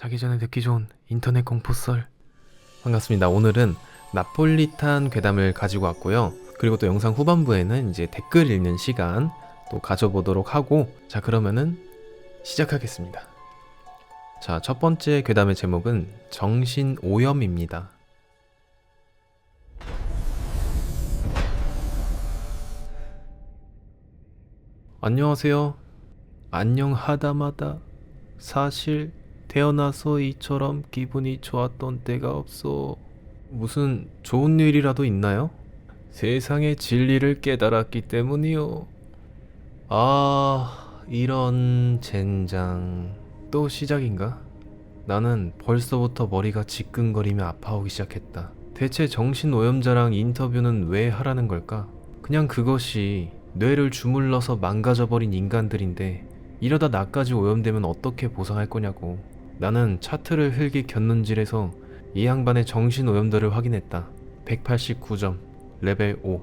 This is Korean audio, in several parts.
자기 전에 듣기 좋은 인터넷 공포썰. 반갑습니다. 오늘은 나폴리탄 괴담을 가지고 왔고요. 그리고 또 영상 후반부에는 이제 댓글 읽는 시간 또 가져보도록 하고, 자 그러면은 시작하겠습니다. 자, 첫 번째 괴담의 제목은 정신오염입니다. 안녕하세요. 안녕하다마다 사실 태어나서 이처럼 기분이 좋았던 때가 없어. 무슨 좋은 일이라도 있나요? 세상의 진리를 깨달았기 때문이요. 아, 이런 젠장. 또 시작인가? 나는 벌써부터 머리가 지끈거리며 아파오기 시작했다. 대체 정신오염자랑 인터뷰는 왜 하라는 걸까? 그냥 그것이 뇌를 주물러서 망가져버린 인간들인데 이러다 나까지 오염되면 어떻게 보상할 거냐고. 나는 차트를 흘기 곁눈질해서 이 양반의 정신오염도를 확인했다. 189점, 레벨 5.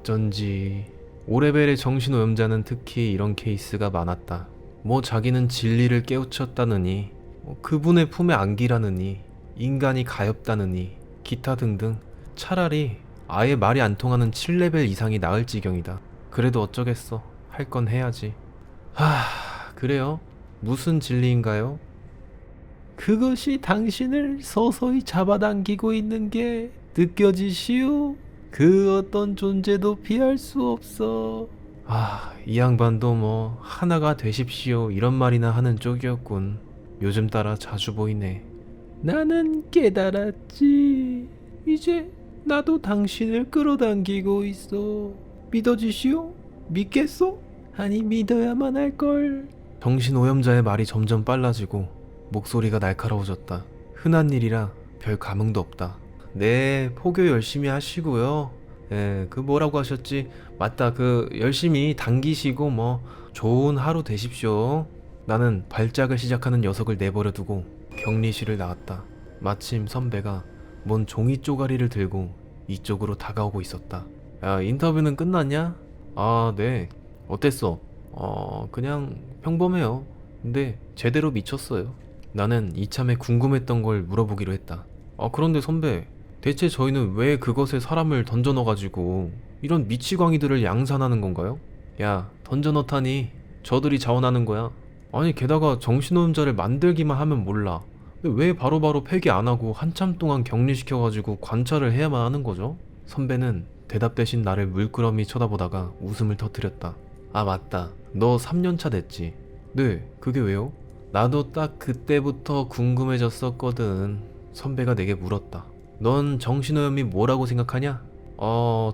어쩐지 5레벨의 정신오염자는 특히 이런 케이스가 많았다. 뭐 자기는 진리를 깨우쳤다느니, 그분의 품에 안기라느니, 인간이 가엾다느니, 기타 등등. 차라리 아예 말이 안 통하는 7레벨 이상이 나을 지경이다. 그래도 어쩌겠어. 할 건 해야지. 그래요? 무슨 진리인가요? 그것이 당신을 서서히 잡아당기고 있는 게 느껴지시오? 그 어떤 존재도 피할 수 없어. 이 양반도 뭐 하나가 되십시오 이런 말이나 하는 쪽이었군. 요즘 따라 자주 보이네. 나는 깨달았지. 이제 나도 당신을 끌어당기고 있어. 믿어지시오? 믿겠소? 아니 믿어야만 할걸. 정신오염자의 말이 점점 빨라지고 목소리가 날카로워졌다. 흔한 일이라 별 감흥도 없다. 네, 포교 열심히 하시고요. 그 뭐라고 하셨지? 맞다, 그 열심히 당기시고 뭐 좋은 하루 되십시오. 나는 발작을 시작하는 녀석을 내버려 두고 격리실을 나왔다. 마침 선배가 뭔 종이 쪼가리를 들고 이쪽으로 다가오고 있었다. 야, 인터뷰는 끝났냐? 네. 어땠어? 그냥 평범해요. 근데 제대로 미쳤어요. 나는 이참에 궁금했던 걸 물어보기로 했다. 그런데 선배, 대체 저희는 왜 그것에 사람을 던져 넣어가지고 이런 미치광이들을 양산하는 건가요? 야, 던져 넣다니 저들이 자원하는 거야. 아니, 게다가 정신오염자를 만들기만 하면 몰라. 근데 왜 바로바로 폐기 안 하고 한참 동안 격리시켜가지고 관찰을 해야만 하는 거죠? 선배는 대답 대신 나를 물끄러미 쳐다보다가 웃음을 터뜨렸다. 맞다. 너 3년차 됐지? 네, 그게 왜요? 나도 딱 그때부터 궁금해졌었거든. 선배가 내게 물었다. 넌 정신오염이 뭐라고 생각하냐?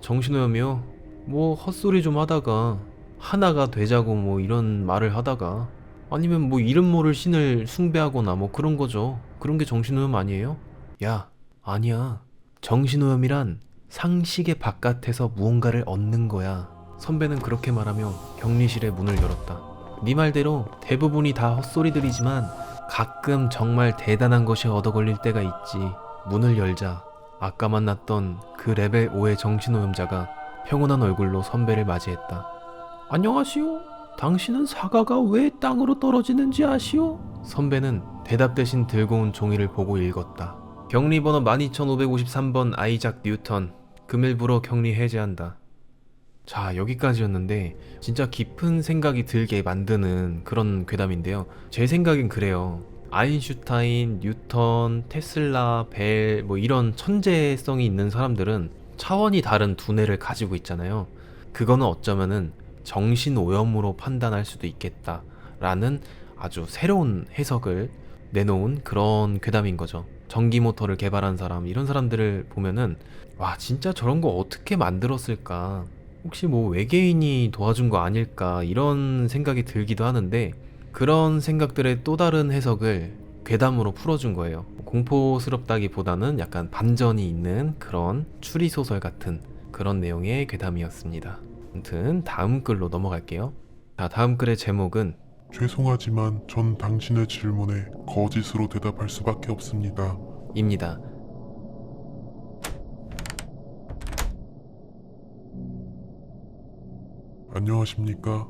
정신오염이요? 뭐 헛소리 좀 하다가 하나가 되자고 뭐 이런 말을 하다가, 아니면 뭐 이름 모를 신을 숭배하거나 뭐 그런 거죠. 그런 게 정신오염 아니에요? 야, 아니야. 정신오염이란 상식의 바깥에서 무언가를 얻는 거야. 선배는 그렇게 말하며 격리실의 문을 열었다. 네 말대로 대부분이 다 헛소리들이지만 가끔 정말 대단한 것이 얻어 걸릴 때가 있지. 문을 열자 아까 만났던 그 레벨 5의 정신오염자가 평온한 얼굴로 선배를 맞이했다. 안녕하시오. 당신은 사과가 왜 땅으로 떨어지는지 아시오? 선배는 대답 대신 들고 온 종이를 보고 읽었다. 격리번호 12553번 아이작 뉴턴. 금일부로 격리 해제한다. 자, 여기까지였는데 진짜 깊은 생각이 들게 만드는 그런 괴담인데요. 제 생각엔 그래요. 아인슈타인, 뉴턴, 테슬라, 벨 뭐 이런 천재성이 있는 사람들은 차원이 다른 두뇌를 가지고 있잖아요. 그거는 어쩌면은 정신오염으로 판단할 수도 있겠다라는 아주 새로운 해석을 내놓은 그런 괴담인 거죠. 전기모터를 개발한 사람, 이런 사람들을 보면은 와, 진짜 저런 거 어떻게 만들었을까? 혹시 뭐 외계인이 도와준 거 아닐까? 이런 생각이 들기도 하는데, 그런 생각들의 또 다른 해석을 괴담으로 풀어준 거예요. 공포스럽다기보다는 약간 반전이 있는 그런 추리소설 같은 그런 내용의 괴담이었습니다. 아무튼 다음 글로 넘어갈게요. 자, 다음 글의 제목은 죄송하지만 전 당신의 질문에 거짓으로 대답할 수밖에 없습니다. 입니다. 안녕하십니까?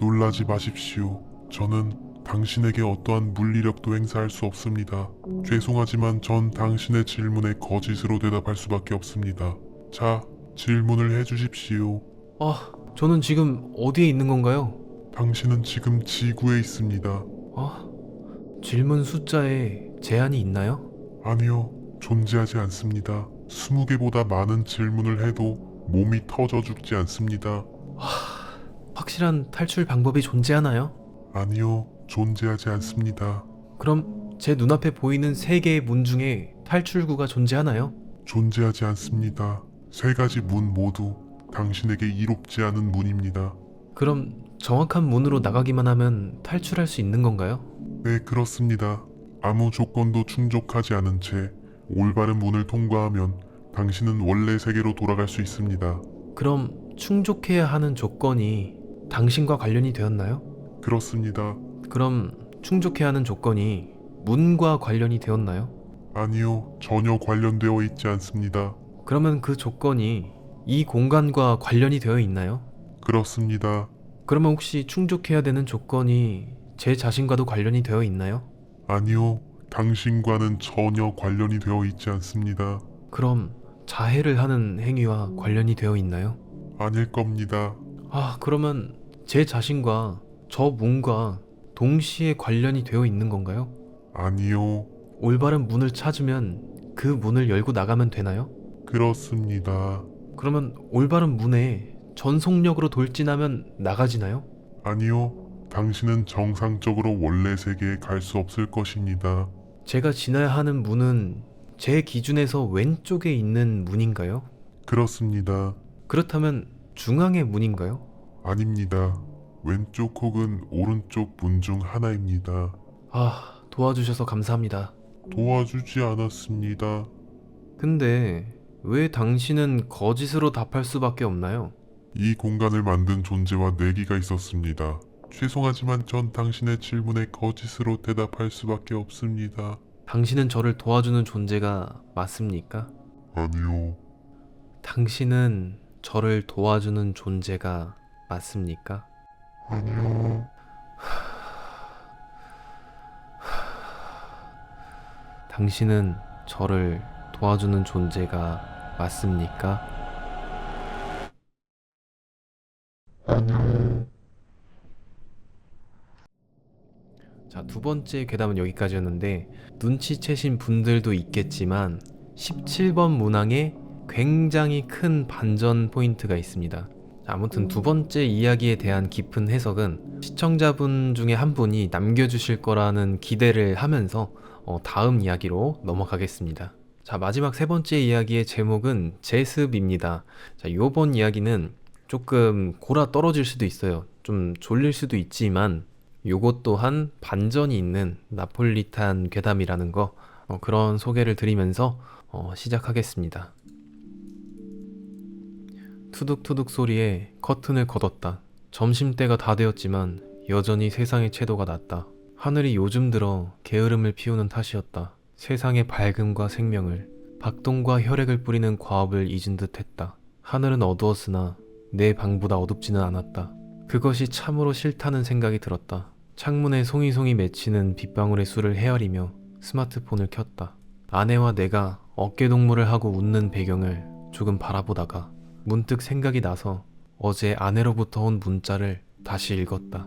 놀라지 마십시오. 저는 당신에게 어떠한 물리력도 행사할 수 없습니다. 죄송하지만 전 당신의 질문에 거짓으로 대답할 수밖에 없습니다. 자, 질문을 해주십시오. 아, 저는 지금 어디에 있는 건가요? 당신은 지금 지구에 있습니다. 질문 숫자에 제한이 있나요? 아니요, 존재하지 않습니다. 20개보다 많은 질문을 해도 몸이 터져 죽지 않습니다. 확실한 탈출 방법이 존재하나요? 아니요, 존재하지 않습니다. 그럼 제 눈앞에 보이는 3개의 문 중에 탈출구가 존재하나요? 존재하지 않습니다. 3가지 문 모두 당신에게 이롭지 않은 문입니다. 그럼 정확한 문으로 나가기만 하면 탈출할 수 있는 건가요? 네, 그렇습니다. 아무 조건도 충족하지 않은 채 올바른 문을 통과하면 당신은 원래 세계로 돌아갈 수 있습니다. 그럼 충족해야 하는 조건이 당신과 관련이 되었나요? 그렇습니다. 그럼 충족해야 하는 조건이 문과 관련이 되었나요? 아니요, 전혀 관련되어 있지 않습니다. 그러면 그 조건이 이 공간과 관련이 되어 있나요? 그렇습니다. 그러면 혹시 충족해야 되는 조건이 제 자신과도 관련이 되어 있나요? 아니요, 당신과는 전혀 관련이 되어 있지 않습니다. 그럼 자해를 하는 행위와 관련이 되어 있나요? 아닐 겁니다. 그러면 제 자신과 저 문과 동시에 관련이 되어 있는 건가요? 아니요, 올바른 문을 찾으면 그 문을 열고 나가면 되나요? 그렇습니다. 그러면 올바른 문에 전속력으로 돌진하면 나가지나요? 아니요, 당신은 정상적으로 원래 세계에 갈 수 없을 것입니다. 제가 지나야 하는 문은 제 기준에서 왼쪽에 있는 문인가요? 그렇습니다. 그렇다면 중앙의 문인가요? 아닙니다. 왼쪽 혹은 오른쪽 문 중 하나입니다. 도와주셔서 감사합니다. 도와주지 않았습니다. 근데 왜 당신은 거짓으로 답할 수밖에 없나요? 이 공간을 만든 존재와 내기가 있었습니다. 죄송하지만 전 당신의 질문에 거짓으로 대답할 수밖에 없습니다. 당신은 저를 도와주는 존재가 맞습니까? 아니요, 당신은 저를 도와주는 존재가 맞습니까? 아니요, 당신은 저를 도와주는 존재가 맞습니까? 아니요. 자, 두 번째 괴담은 여기까지였는데 눈치채신 분들도 있겠지만 17번 문항에 굉장히 큰 반전 포인트가 있습니다. 자, 아무튼 두 번째 이야기에 대한 깊은 해석은 시청자분 중에 한 분이 남겨주실 거라는 기대를 하면서 다음 이야기로 넘어가겠습니다. 자, 마지막 세 번째 이야기의 제목은 제습입니다. 자, 요번 이야기는 조금 골아 떨어질 수도 있어요. 좀 졸릴 수도 있지만 요것 또한 반전이 있는 나폴리탄 괴담이라는 거 그런 소개를 드리면서 시작하겠습니다. 투둑투둑 소리에 커튼을 걷었다. 점심때가 다 되었지만 여전히 세상의 채도가 낮다. 하늘이 요즘 들어 게으름을 피우는 탓이었다. 세상의 밝음과 생명을, 박동과 혈액을 뿌리는 과업을 잊은 듯 했다. 하늘은 어두웠으나 내 방보다 어둡지는 않았다. 그것이 참으로 싫다는 생각이 들었다. 창문에 송이송이 맺히는 빗방울의 수를 헤아리며 스마트폰을 켰다. 아내와 내가 어깨동무를 하고 웃는 배경을 조금 바라보다가 문득 생각이 나서 어제 아내로부터 온 문자를 다시 읽었다.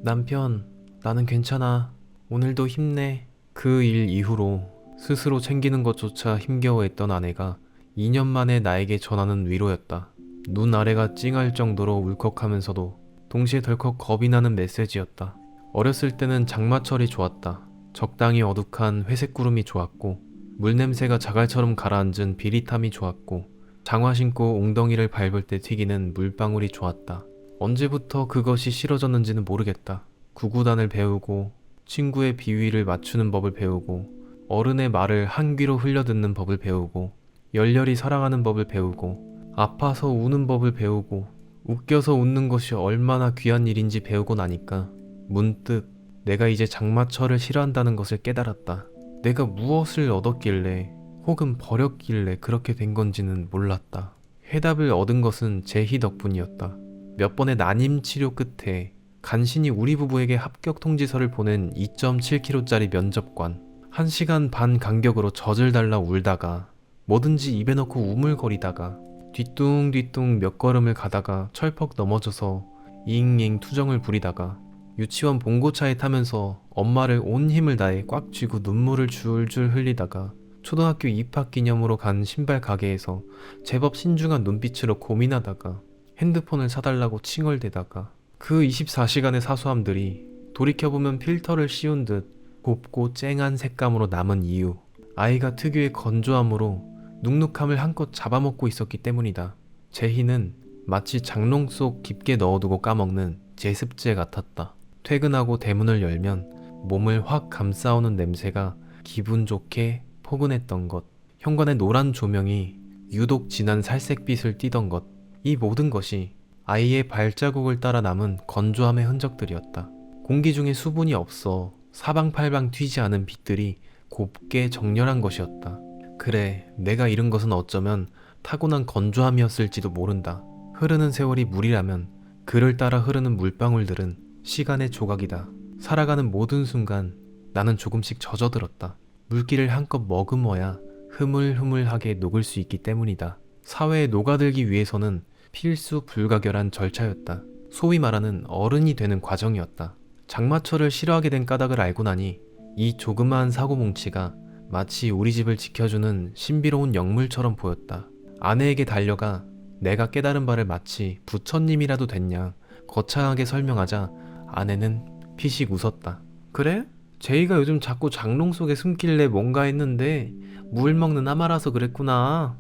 남편, 나는 괜찮아. 오늘도 힘내. 그 일 이후로 스스로 챙기는 것조차 힘겨워했던 아내가 2년 만에 나에게 전하는 위로였다. 눈 아래가 찡할 정도로 울컥하면서도 동시에 덜컥 겁이 나는 메시지였다. 어렸을 때는 장마철이 좋았다. 적당히 어둑한 회색 구름이 좋았고 물냄새가 자갈처럼 가라앉은 비릿함이 좋았고 장화 신고 웅덩이를 밟을 때 튀기는 물방울이 좋았다. 언제부터 그것이 싫어졌는지는 모르겠다. 구구단을 배우고 친구의 비위를 맞추는 법을 배우고 어른의 말을 한 귀로 흘려듣는 법을 배우고 열렬히 사랑하는 법을 배우고 아파서 우는 법을 배우고 웃겨서 웃는 것이 얼마나 귀한 일인지 배우고 나니까 문득 내가 이제 장마철을 싫어한다는 것을 깨달았다. 내가 무엇을 얻었길래 혹은 버렸길래 그렇게 된 건지는 몰랐다. 해답을 얻은 것은 제희 덕분이었다. 몇 번의 난임 치료 끝에 간신히 우리 부부에게 합격 통지서를 보낸 2.7kg짜리 면접관. 1시간 반 간격으로 젖을 달라 울다가 뭐든지 입에 넣고 우물거리다가 뒤뚱뒤뚱 몇 걸음을 가다가 철퍽 넘어져서 잉잉 투정을 부리다가 유치원 봉고차에 타면서 엄마를 온 힘을 다해 꽉 쥐고 눈물을 줄줄 흘리다가 초등학교 입학 기념으로 간 신발 가게에서 제법 신중한 눈빛으로 고민하다가 핸드폰을 사달라고 칭얼대다가 그 24시간의 사소함들이 돌이켜보면 필터를 씌운 듯 곱고 쨍한 색감으로 남은 이유. 아이가 특유의 건조함으로 눅눅함을 한껏 잡아먹고 있었기 때문이다. 제희는 마치 장롱 속 깊게 넣어두고 까먹는 제습제 같았다. 퇴근하고 대문을 열면 몸을 확 감싸오는 냄새가 기분 좋게 포근했던 것. 현관의 노란 조명이 유독 진한 살색빛을 띠던 것. 이 모든 것이 아이의 발자국을 따라 남은 건조함의 흔적들이었다. 공기 중에 수분이 없어 사방팔방 튀지 않은 빛들이 곱게 정렬한 것이었다. 그래, 내가 잃은 것은 어쩌면 타고난 건조함이었을지도 모른다. 흐르는 세월이 물이라면 그를 따라 흐르는 물방울들은 시간의 조각이다. 살아가는 모든 순간 나는 조금씩 젖어들었다. 물기를 한껏 머금어야 흐물흐물하게 녹을 수 있기 때문이다. 사회에 녹아들기 위해서는 필수 불가결한 절차였다. 소위 말하는 어른이 되는 과정이었다. 장마철을 싫어하게 된 까닭을 알고 나니 이 조그마한 사고뭉치가 마치 우리 집을 지켜주는 신비로운 영물처럼 보였다. 아내에게 달려가 내가 깨달은 바를 마치 부처님이라도 됐냐 거창하게 설명하자 아내는 피식 웃었다. 그래? 제이가 요즘 자꾸 장롱 속에 숨길래 뭔가 했는데 물 먹는 아마라서 그랬구나.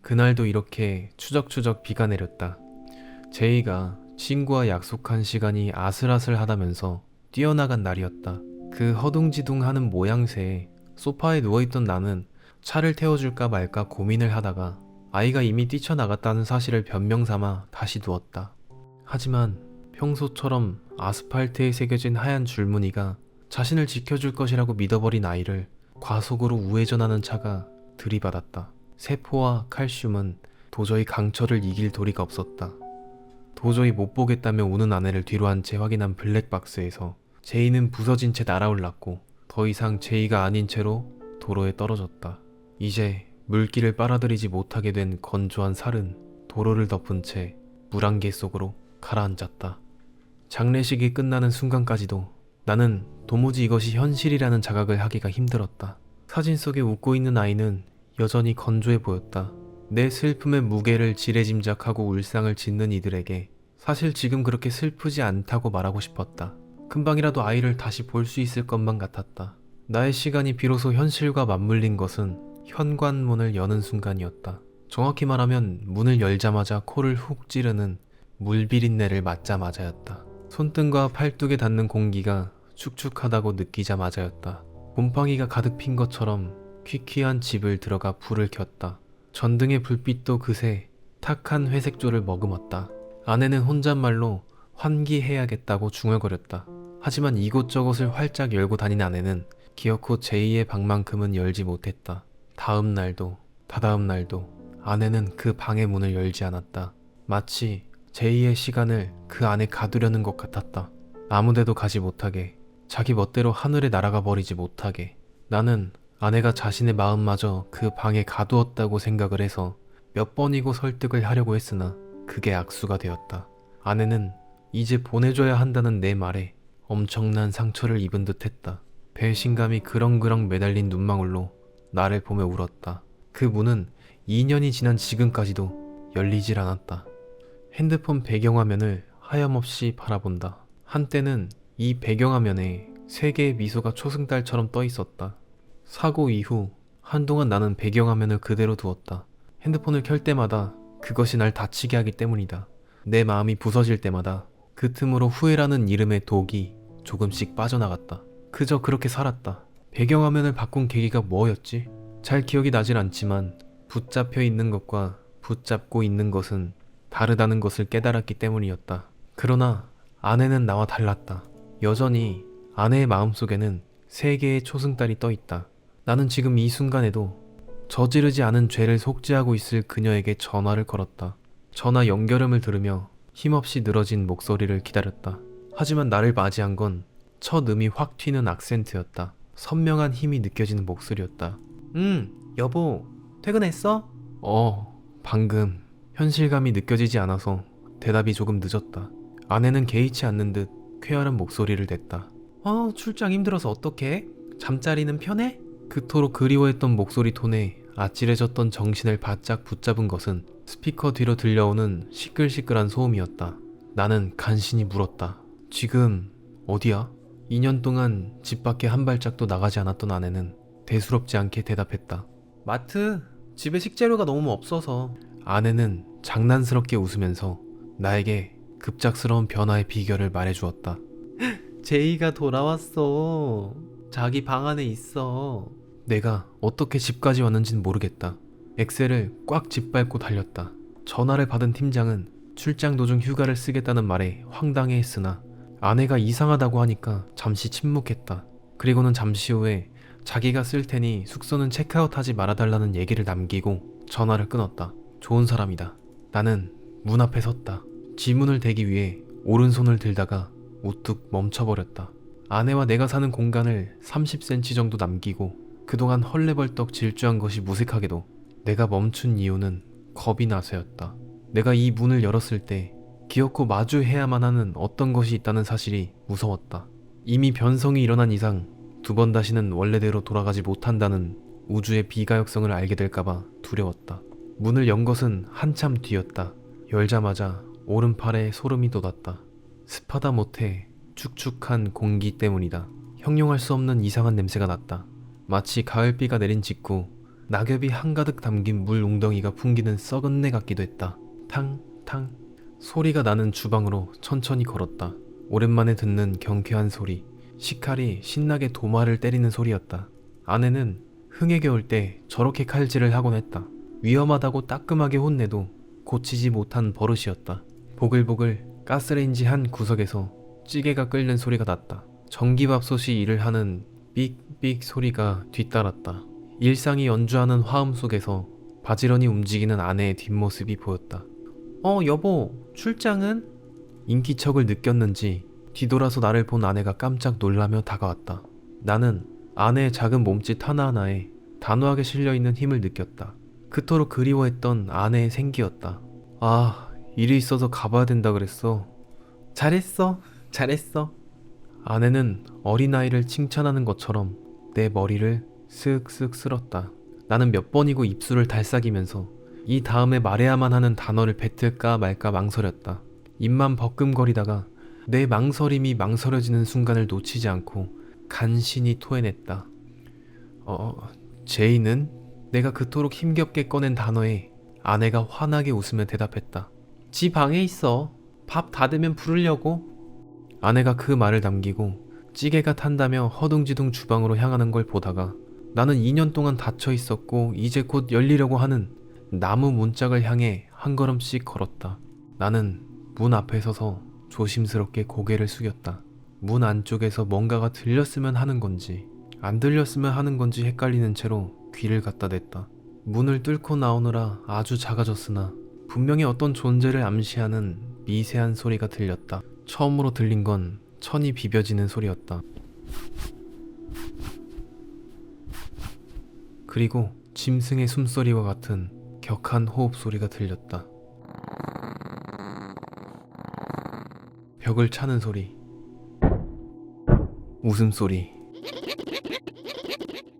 그날도 이렇게 추적추적 비가 내렸다. 제이가 친구와 약속한 시간이 아슬아슬하다면서 뛰어나간 날이었다. 그 허둥지둥하는 모양새에 소파에 누워있던 나는 차를 태워줄까 말까 고민을 하다가 아이가 이미 뛰쳐나갔다는 사실을 변명삼아 다시 누웠다. 하지만 평소처럼 아스팔트에 새겨진 하얀 줄무늬가 자신을 지켜줄 것이라고 믿어버린 아이를 과속으로 우회전하는 차가 들이받았다. 세포와 칼슘은 도저히 강철을 이길 도리가 없었다. 도저히 못 보겠다며 우는 아내를 뒤로 한 채 확인한 블랙박스에서 제이는 부서진 채 날아올랐고 더 이상 제이가 아닌 채로 도로에 떨어졌다. 이제 물기를 빨아들이지 못하게 된 건조한 살은 도로를 덮은 채 물안개 속으로 가라앉았다. 장례식이 끝나는 순간까지도 나는 도무지 이것이 현실이라는 자각을 하기가 힘들었다. 사진 속에 웃고 있는 아이는 여전히 건조해 보였다. 내 슬픔의 무게를 지레짐작하고 울상을 짓는 이들에게 사실 지금 그렇게 슬프지 않다고 말하고 싶었다. 금방이라도 아이를 다시 볼 수 있을 것만 같았다. 나의 시간이 비로소 현실과 맞물린 것은 현관문을 여는 순간이었다. 정확히 말하면 문을 열자마자 코를 훅 찌르는 물비린내를 맞자마자였다. 손등과 팔뚝에 닿는 공기가 축축하다고 느끼자마자였다. 곰팡이가 가득 핀 것처럼 퀴퀴한 집을 들어가 불을 켰다. 전등의 불빛도 그새 탁한 회색조를 머금었다. 아내는 혼잣말로 환기해야겠다고 중얼거렸다. 하지만 이곳저곳을 활짝 열고 다닌 아내는 기어코 제이의 방만큼은 열지 못했다. 다음 날도 다다음 날도 아내는 그 방의 문을 열지 않았다. 마치 제이의 시간을 그 안에 가두려는 것 같았다. 아무데도 가지 못하게, 자기 멋대로 하늘에 날아가 버리지 못하게. 나는 아내가 자신의 마음마저 그 방에 가두었다고 생각을 해서 몇 번이고 설득을 하려고 했으나 그게 악수가 되었다. 아내는 이제 보내줘야 한다는 내 말에 엄청난 상처를 입은 듯 했다. 배신감이 그렁그렁 매달린 눈망울로 나를 보며 울었다. 그 문은 2년이 지난 지금까지도 열리질 않았다. 핸드폰 배경화면을 하염없이 바라본다. 한때는 이 배경화면에 세 개의 미소가 초승달처럼 떠 있었다. 사고 이후 한동안 나는 배경화면을 그대로 두었다. 핸드폰을 켤 때마다 그것이 날 다치게 하기 때문이다. 내 마음이 부서질 때마다 그 틈으로 후회라는 이름의 독이 조금씩 빠져나갔다. 그저 그렇게 살았다. 배경화면을 바꾼 계기가 뭐였지? 잘 기억이 나질 않지만 붙잡혀 있는 것과 붙잡고 있는 것은 다르다는 것을 깨달았기 때문이었다. 그러나 아내는 나와 달랐다. 여전히 아내의 마음속에는 세 개의 초승달이 떠 있다. 나는 지금 이 순간에도 저지르지 않은 죄를 속죄하고 있을 그녀에게 전화를 걸었다. 전화 연결음을 들으며 힘없이 늘어진 목소리를 기다렸다. 하지만 나를 맞이한 건 첫 음이 확 튀는 악센트였다. 선명한 힘이 느껴지는 목소리였다. 여보, 퇴근했어? 방금. 현실감이 느껴지지 않아서 대답이 조금 늦었다. 아내는 개의치 않는 듯 쾌활한 목소리를 냈다. 출장 힘들어서 어떡해? 잠자리는 편해? 그토록 그리워했던 목소리 톤에 아찔해졌던 정신을 바짝 붙잡은 것은 스피커 뒤로 들려오는 시끌시끌한 소음이었다. 나는 간신히 물었다. 지금 어디야? 2년 동안 집 밖에 한 발짝도 나가지 않았던 아내는 대수롭지 않게 대답했다. 마트. 집에 식재료가 너무 없어서. 아내는 장난스럽게 웃으면서 나에게 급작스러운 변화의 비결을 말해주었다. 제이가 돌아왔어. 자기 방 안에 있어. 내가 어떻게 집까지 왔는진 모르겠다. 엑셀을 꽉 짓밟고 달렸다. 전화를 받은 팀장은 출장 도중 휴가를 쓰겠다는 말에 황당해했으나 아내가 이상하다고 하니까 잠시 침묵했다. 그리고는 잠시 후에 자기가 쓸 테니 숙소는 체크아웃하지 말아달라는 얘기를 남기고 전화를 끊었다. 좋은 사람이다. 나는 문 앞에 섰다. 지문을 대기 위해 오른손을 들다가 우뚝 멈춰버렸다. 아내와 내가 사는 공간을 30cm 정도 남기고 그동안 헐레벌떡 질주한 것이 무색하게도 내가 멈춘 이유는 겁이 나서였다. 내가 이 문을 열었을 때 기어코 마주해야만 하는 어떤 것이 있다는 사실이 무서웠다. 이미 변성이 일어난 이상 2번 다시는 원래대로 돌아가지 못한다는 우주의 비가역성을 알게 될까봐 두려웠다. 문을 연 것은 한참 뒤였다. 열자마자 오른팔에 소름이 돋았다. 습하다 못해 축축한 공기 때문이다. 형용할 수 없는 이상한 냄새가 났다. 마치 가을비가 내린 직후 낙엽이 한가득 담긴 물 웅덩이가 풍기는 썩은 내 같기도 했다. 탕탕 소리가 나는 주방으로 천천히 걸었다. 오랜만에 듣는 경쾌한 소리. 식칼이 신나게 도마를 때리는 소리였다. 아내는 흥에 겨울 때 저렇게 칼질을 하곤 했다. 위험하다고 따끔하게 혼내도 고치지 못한 버릇이었다. 보글보글 가스레인지 한 구석에서 찌개가 끓는 소리가 났다. 전기밥솥이 일을 하는 삑삑 소리가 뒤따랐다. 일상이 연주하는 화음 속에서 바지런히 움직이는 아내의 뒷모습이 보였다. 여보, 출장은? 인기척을 느꼈는지 뒤돌아서 나를 본 아내가 깜짝 놀라며 다가왔다. 나는 아내의 작은 몸짓 하나하나에 단호하게 실려있는 힘을 느꼈다. 그토록 그리워했던 아내의 생기였다. 일이 있어서 가봐야 된다 그랬어. 잘했어. 아내는 어린아이를 칭찬하는 것처럼 내 머리를 쓱쓱 쓸었다. 나는 몇 번이고 입술을 달싹이면서 이 다음에 말해야만 하는 단어를 뱉을까 말까 망설였다. 입만 버끔거리다가 내 망설임이 망설여지는 순간을 놓치지 않고 간신히 토해냈다. 제이는? 내가 그토록 힘겹게 꺼낸 단어에 아내가 환하게 웃으며 대답했다. 지 방에 있어. 밥 다 되면 부르려고. 아내가 그 말을 남기고 찌개가 탄다며 허둥지둥 주방으로 향하는 걸 보다가 나는 2년 동안 닫혀 있었고 이제 곧 열리려고 하는 나무 문짝을 향해 한 걸음씩 걸었다. 나는 문 앞에 서서 조심스럽게 고개를 숙였다. 문 안쪽에서 뭔가가 들렸으면 하는 건지 안 들렸으면 하는 건지 헷갈리는 채로 귀를 갖다 댔다. 문을 뚫고 나오느라 아주 작아졌으나 분명히 어떤 존재를 암시하는 미세한 소리가 들렸다. 처음으로 들린 건 천이 비벼지는 소리였다. 그리고 짐승의 숨소리와 같은 격한 호흡 소리가 들렸다. 벽을 차는 소리, 웃음소리.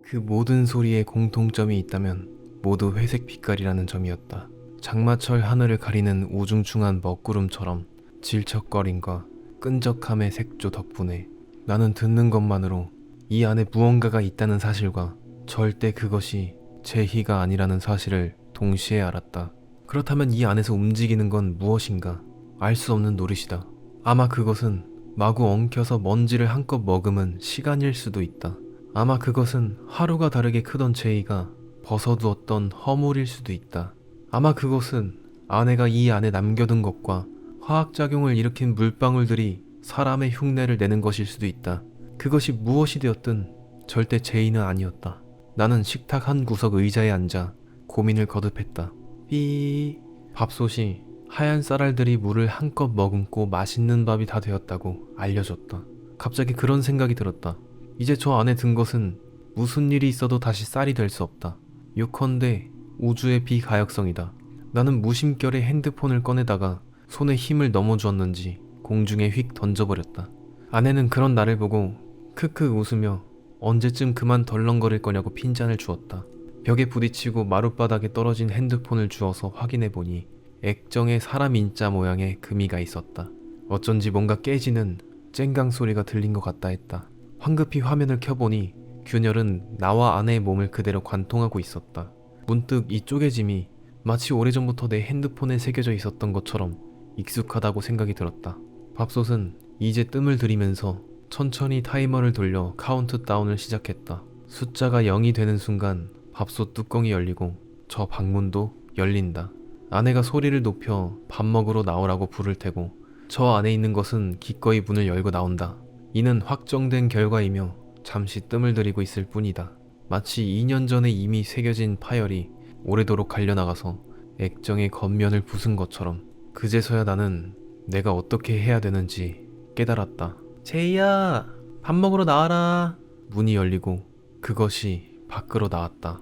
그 모든 소리에 공통점이 있다면 모두 회색 빛깔이라는 점이었다. 장마철 하늘을 가리는 우중충한 먹구름처럼 질척거림과 끈적함의 색조 덕분에 나는 듣는 것만으로 이 안에 무언가가 있다는 사실과 절대 그것이 제 희가 아니라는 사실을 동시에 알았다. 그렇다면 이 안에서 움직이는 건 무엇인가? 알 수 없는 노릇이다. 아마 그것은 마구 엉켜서 먼지를 한껏 머금은 시간일 수도 있다. 아마 그것은 하루가 다르게 크던 제이가 벗어두었던 허물일 수도 있다. 아마 그것은 아내가 이 안에 남겨둔 것과 화학작용을 일으킨 물방울들이 사람의 흉내를 내는 것일 수도 있다. 그것이 무엇이 되었든 절대 제이는 아니었다. 나는 식탁 한 구석 의자에 앉아 고민을 거듭했다. 삐. 밥솥이 하얀 쌀알들이 물을 한껏 머금고 맛있는 밥이 다 되었다고 알려줬다. 갑자기 그런 생각이 들었다. 이제 저 안에 든 것은 무슨 일이 있어도 다시 쌀이 될 수 없다. 요컨대 우주의 비가역성이다. 나는 무심결에 핸드폰을 꺼내다가 손에 힘을 넘어주었는지 공중에 휙 던져버렸다. 아내는 그런 나를 보고 크크 웃으며 언제쯤 그만 덜렁거릴 거냐고 핀잔을 주었다. 벽에 부딪히고 마룻바닥에 떨어진 핸드폰을 주워서 확인해보니 액정에 사람 인자 모양의 금이가 있었다. 어쩐지 뭔가 깨지는 쨍강 소리가 들린 것 같다 했다. 황급히 화면을 켜보니 균열은 나와 아내의 몸을 그대로 관통하고 있었다. 문득 이 쪼개짐이 마치 오래전부터 내 핸드폰에 새겨져 있었던 것처럼 익숙하다고 생각이 들었다. 밥솥은 이제 뜸을 들이면서 천천히 타이머를 돌려 카운트다운을 시작했다. 숫자가 0이 되는 순간 밥솥 뚜껑이 열리고 저 방문도 열린다. 아내가 소리를 높여 밥 먹으러 나오라고 부를 테고 저 안에 있는 것은 기꺼이 문을 열고 나온다. 이는 확정된 결과이며 잠시 뜸을 들이고 있을 뿐이다. 마치 2년 전에 이미 새겨진 파열이 오래도록 갈려나가서 액정의 겉면을 부순 것처럼 그제서야 나는 내가 어떻게 해야 되는지 깨달았다. 제이야, 밥 먹으러 나와라. 문이 열리고 그것이 밖으로 나왔다.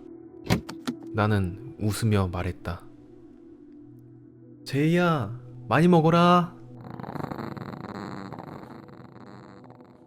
나는 웃으며 말했다. 제이야, 많이 먹어라.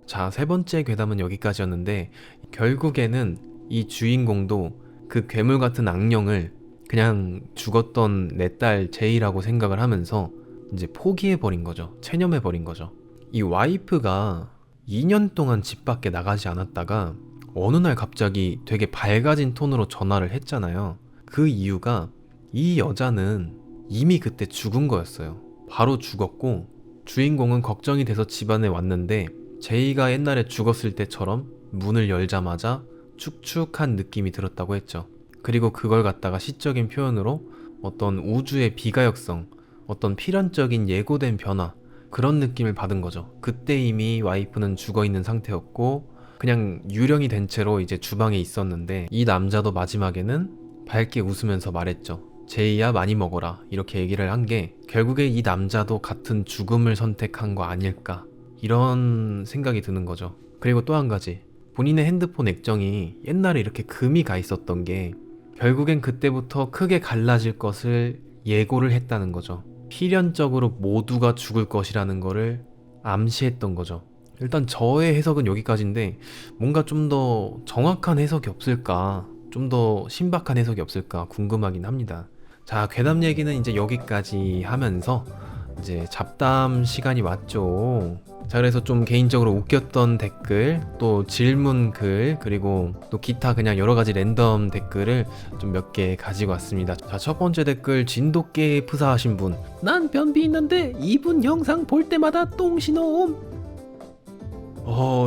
자, 세 번째 괴담은 여기까지였는데 결국에는 이 주인공도 그 괴물 같은 악령을 그냥 죽었던 내 딸 제이라고 생각을 하면서 이제 포기해버린 거죠. 체념해버린 거죠. 이 와이프가 2년 동안 집 밖에 나가지 않았다가 어느 날 갑자기 되게 밝아진 톤으로 전화를 했잖아요. 그 이유가 이 여자는 이미 그때 죽은 거였어요. 바로 죽었고 주인공은 걱정이 돼서 집안에 왔는데 제이가 옛날에 죽었을 때처럼 문을 열자마자 축축한 느낌이 들었다고 했죠. 그리고 그걸 갖다가 시적인 표현으로 어떤 우주의 비가역성, 어떤 필연적인 예고된 변화, 그런 느낌을 받은 거죠. 그때 이미 와이프는 죽어있는 상태였고 그냥 유령이 된 채로 이제 주방에 있었는데 이 남자도 마지막에는 밝게 웃으면서 말했죠. 제이야, 많이 먹어라. 이렇게 얘기를 한 게 결국에 이 남자도 같은 죽음을 선택한 거 아닐까, 이런 생각이 드는 거죠. 그리고 또 한 가지, 본인의 핸드폰 액정이 옛날에 이렇게 금이 가 있었던 게 결국엔 그때부터 크게 갈라질 것을 예고를 했다는 거죠. 필연적으로 모두가 죽을 것이라는 거를 암시했던 거죠. 일단 저의 해석은 여기까지인데 뭔가 좀 더 정확한 해석이 없을까, 좀 더 신박한 해석이 없을까 궁금하긴 합니다. 자, 괴담 얘기는 이제 여기까지 하면서 이제 잡담 시간이 왔죠. 자, 그래서 좀 개인적으로 웃겼던 댓글, 또 질문 글, 그리고 또 기타 그냥 여러 가지 랜덤 댓글을 좀 몇 개 가지고 왔습니다. 자, 첫 번째 댓글, 진돗개 프사하신 분. 난 변비 있는데 이분 영상 볼 때마다 똥 신호옴.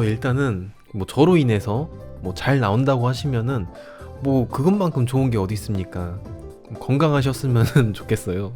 일단은 뭐 저로 인해서 뭐 잘 나온다고 하시면은 뭐 그것만큼 좋은 게 어디 있습니까? 건강하셨으면 좋겠어요.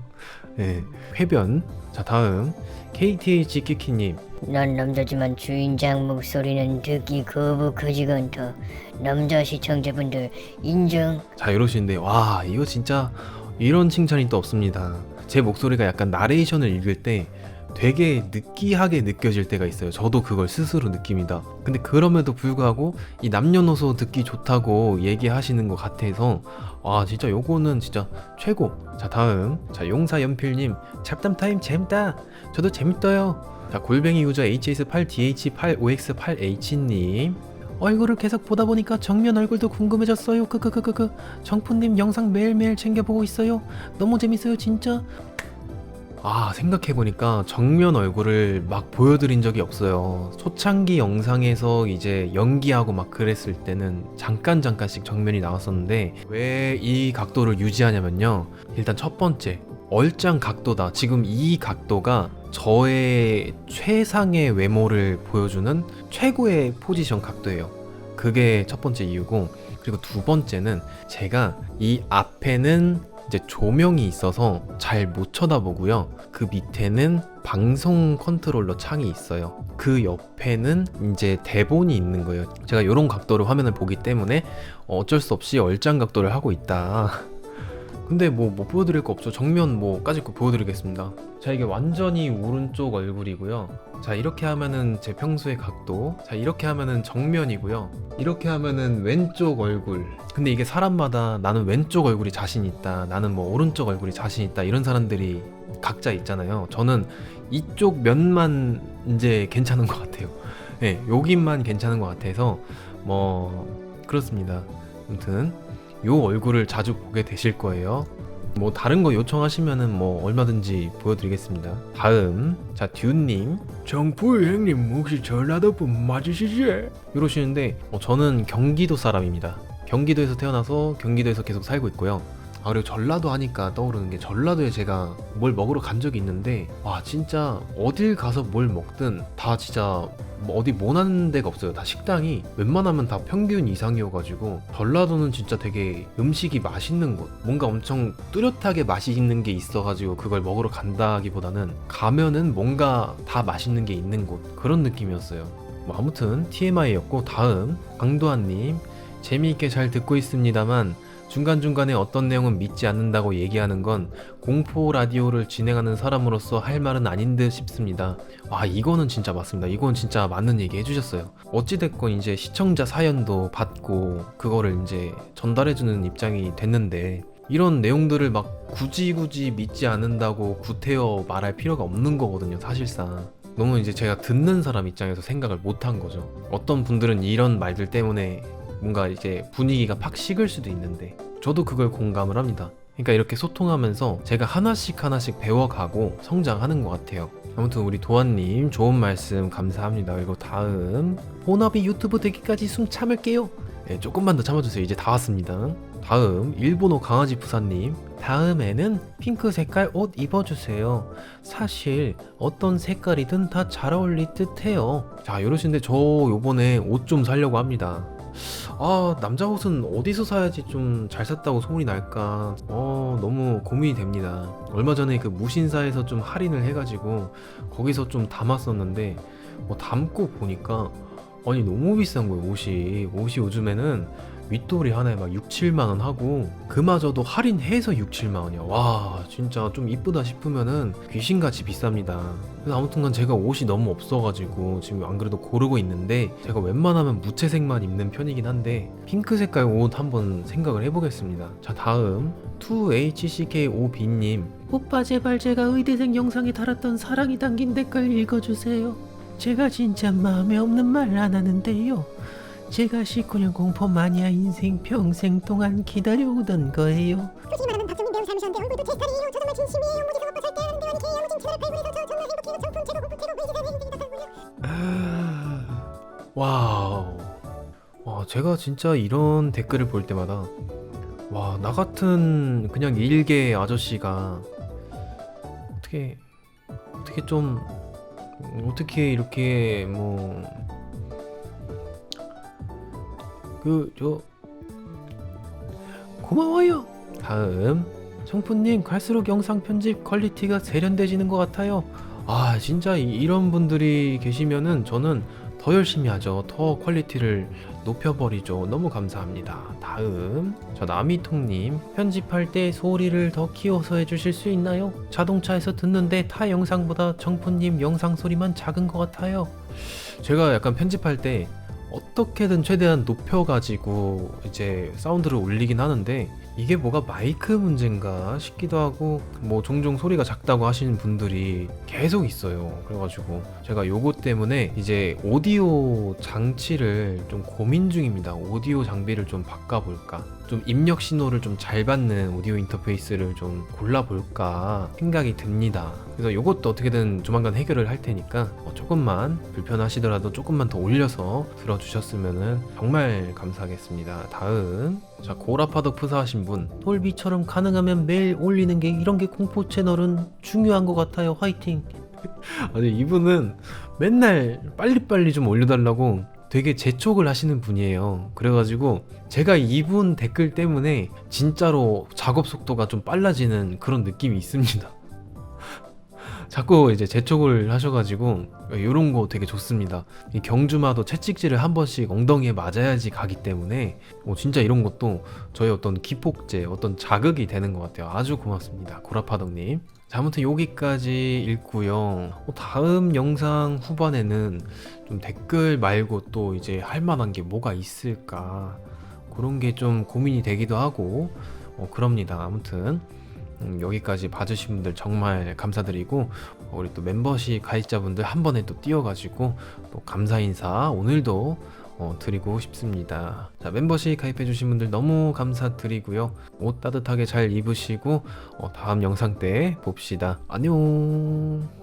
네, 회변. 자, 다음 KTH 키키님. 난 남자지만 주인장 목소리는 듣기 거북하지건터. 남자 시청자분들 인정. 자, 이러시는데 와, 이거 진짜 이런 칭찬이 또 없습니다. 제 목소리가 약간 나레이션을 읽을 때 되게 느끼하게 느껴질 때가 있어요. 저도 그걸 스스로 느낍니다. 근데 그럼에도 불구하고 이 남녀노소 듣기 좋다고 얘기하시는 것 같아서 와, 진짜 요거는 진짜 최고. 자, 다음, 자, 용사연필님. 잡담타임 재밌다. 저도 재밌어요. 자, 골뱅이 유저 HS8DH85X8H님. 얼굴을 계속 보다 보니까 정면 얼굴도 궁금해졌어요. 크크크크크. 정푸님 영상 매일매일 챙겨보고 있어요. 너무 재밌어요 진짜. 아, 생각해보니까 정면 얼굴을 막 보여드린 적이 없어요. 초창기 영상에서 이제 연기하고 막 그랬을 때는 잠깐씩 정면이 나왔었는데 왜 이 각도를 유지하냐면요, 일단 첫 번째, 얼짱 각도다. 지금 이 각도가 저의 최상의 외모를 보여주는 최고의 포지션 각도예요. 그게 첫 번째 이유고, 그리고 두 번째는 제가 이 앞에는 이제 조명이 있어서 잘 못 쳐다보고요. 그 밑에는 방송 컨트롤러 창이 있어요. 그 옆에는 이제 대본이 있는 거예요. 제가 이런 각도로 화면을 보기 때문에 어쩔 수 없이 얼짱 각도를 하고 있다. 근데 뭐 보여드릴 거 없죠. 정면 까짓 거 보여드리겠습니다. 자, 이게 완전히 오른쪽 얼굴이고요. 자, 이렇게 하면은 제 평소의 각도. 자, 이렇게 하면은 정면이고요. 이렇게 하면은 왼쪽 얼굴. 근데 이게 사람마다 나는 왼쪽 얼굴이 자신 있다, 나는 뭐 오른쪽 얼굴이 자신 있다, 이런 사람들이 각자 있잖아요. 저는 이쪽 면만 이제 괜찮은 것 같아요. 네, 여기만 괜찮은 것 같아서 그렇습니다. 아무튼 요 얼굴을 자주 보게 되실 거예요. 뭐 다른 거 요청하시면은 얼마든지 보여드리겠습니다. 다음, 자, 듀님. 정부 형님 혹시 전라도 분 맞으시지? 이러시는데 저는 경기도 사람입니다. 경기도에서 태어나서 경기도에서 계속 살고 있고요. 그리고 전라도 하니까 떠오르는 게, 전라도에 제가 뭘 먹으러 간 적이 있는데 와, 진짜 어딜 가서 뭘 먹든 다 진짜 어디 못하는 데가 없어요. 다 식당이 웬만하면 다 평균 이상이어가지고, 전라도는 진짜 되게 음식이 맛있는 곳, 뭔가 엄청 뚜렷하게 맛있는 게 있어가지고 그걸 먹으러 간다기보다는 가면은 뭔가 다 맛있는 게 있는 곳, 그런 느낌이었어요. 아무튼 TMI였고, 다음 강도한님. 재미있게 잘 듣고 있습니다만 중간중간에 어떤 내용은 믿지 않는다고 얘기하는 건 공포 라디오를 진행하는 사람으로서 할 말은 아닌 듯 싶습니다. 이거는 진짜 맞습니다. 이건 진짜 맞는 얘기 해주셨어요. 어찌됐건 이제 시청자 사연도 받고 그거를 이제 전달해주는 입장이 됐는데, 이런 내용들을 굳이 믿지 않는다고 구태여 말할 필요가 없는 거거든요, 사실상. 너무 이제 제가 듣는 사람 입장에서 생각을 못한 거죠. 어떤 분들은 이런 말들 때문에 뭔가 이제 분위기가 팍 식을 수도 있는데, 저도 그걸 공감을 합니다. 그러니까 이렇게 소통하면서 제가 하나씩 배워가고 성장하는 것 같아요. 아무튼 우리 도안님 좋은 말씀 감사합니다. 그리고 다음, 본업이 유튜브 되기까지 숨 참을게요. 네, 조금만 더 참아주세요. 이제 다 왔습니다. 다음, 일본어 강아지 부사님. 다음에는 핑크 색깔 옷 입어주세요. 사실 어떤 색깔이든 다 잘 어울릴 듯 해요. 자, 이러시는데 저 요번에 옷 좀 사려고 합니다. 남자 옷은 어디서 사야지 좀 잘 샀다고 소문이 날까 너무 고민이 됩니다. 얼마 전에 그 무신사에서 좀 할인을 해가지고 거기서 좀 담았었는데 담고 보니까 너무 비싼 거예요. 옷이 요즘에는 윗돌이 하나에 6, 7만원 하고, 그마저도 할인해서 6, 7만원이야. 와, 진짜 좀 이쁘다 싶으면은 귀신같이 비쌉니다. 그래서 아무튼간 제가 옷이 너무 없어가지고 지금 안 그래도 고르고 있는데, 제가 웬만하면 무채색만 입는 편이긴 한데 핑크 색깔 옷 한번 생각을 해보겠습니다. 자, 다음 2HCK5B님. 오빠 제발 제가 의대생 영상에 달았던 사랑이 담긴 댓글 읽어주세요. 제가 진짜 마음에 없는 말 안 하는데요, 제가 19년 공포 마니아 인생 평생 동안 기다려오던 거예요. 솔직히 말하면 박정민 배우 닮으셨는데 얼굴도 제 스타일이에요. 저 정말 진심이에요. 무지성 오빠 살게 하는 대원이 개야무진 채널 발굴해서 저 정말 행복해요. 정품 최고 공포 최고 의지가 행복이다 살고요. 와우. 제가 진짜 이런 댓글을 볼 때마다 나 같은 그냥 일개 아저씨가 어떻게 이렇게 고마워요. 다음, 청푸님 갈수록 영상 편집 퀄리티가 세련돼지는 것 같아요. 진짜 이런 분들이 계시면은 저는 더 열심히 하죠. 더 퀄리티를 높여버리죠. 너무 감사합니다. 다음, 저 나미통님. 편집할 때 소리를 더 키워서 해주실 수 있나요? 자동차에서 듣는데 타 영상보다 청푸님 영상 소리만 작은 것 같아요. 제가 약간 편집할 때 어떻게든 최대한 높여가지고 이제 사운드를 올리긴 하는데, 이게 뭐가 마이크 문제인가 싶기도 하고, 종종 소리가 작다고 하시는 분들이 계속 있어요. 그래가지고 제가 요거 때문에 이제 오디오 장치를 좀 고민 중입니다. 오디오 장비를 좀 바꿔볼까, 좀 입력 신호를 좀 잘 받는 오디오 인터페이스를 좀 골라볼까 생각이 듭니다. 그래서 요것도 어떻게든 조만간 해결을 할 테니까 조금만 불편하시더라도 조금만 더 올려서 들어주셨으면 정말 감사하겠습니다. 다음, 자, 고라파덕 프사하신 분. 돌비처럼 가능하면 매일 올리는 게, 이런 게 공포 채널은 중요한 것 같아요. 화이팅. 아니, 이분은 맨날 빨리빨리 좀 올려달라고 되게 재촉을 하시는 분이에요. 그래가지고 제가 이분 댓글 때문에 진짜로 작업 속도가 좀 빨라지는 그런 느낌이 있습니다. 자꾸 이제 재촉을 하셔가지고 이런 거 되게 좋습니다. 이 경주마도 채찍질을 한 번씩 엉덩이에 맞아야지 가기 때문에 진짜 이런 것도 저희 어떤 기폭제, 어떤 자극이 되는 것 같아요. 아주 고맙습니다, 고라파덕님. 자, 아무튼 여기까지 읽고요. 다음 영상 후반에는 좀 댓글 말고 또 이제 할 만한 게 뭐가 있을까, 그런 게 좀 고민이 되기도 하고 그럽니다. 아무튼 여기까지 봐주신 분들 정말 감사드리고, 우리 또 멤버십 가입자분들 한 번에 또 띄워가지고 또 감사 인사 오늘도 드리고 싶습니다. 자, 멤버십 가입해주신 분들 너무 감사드리고요. 옷 따뜻하게 잘 입으시고 다음 영상 때 봅시다. 안녕.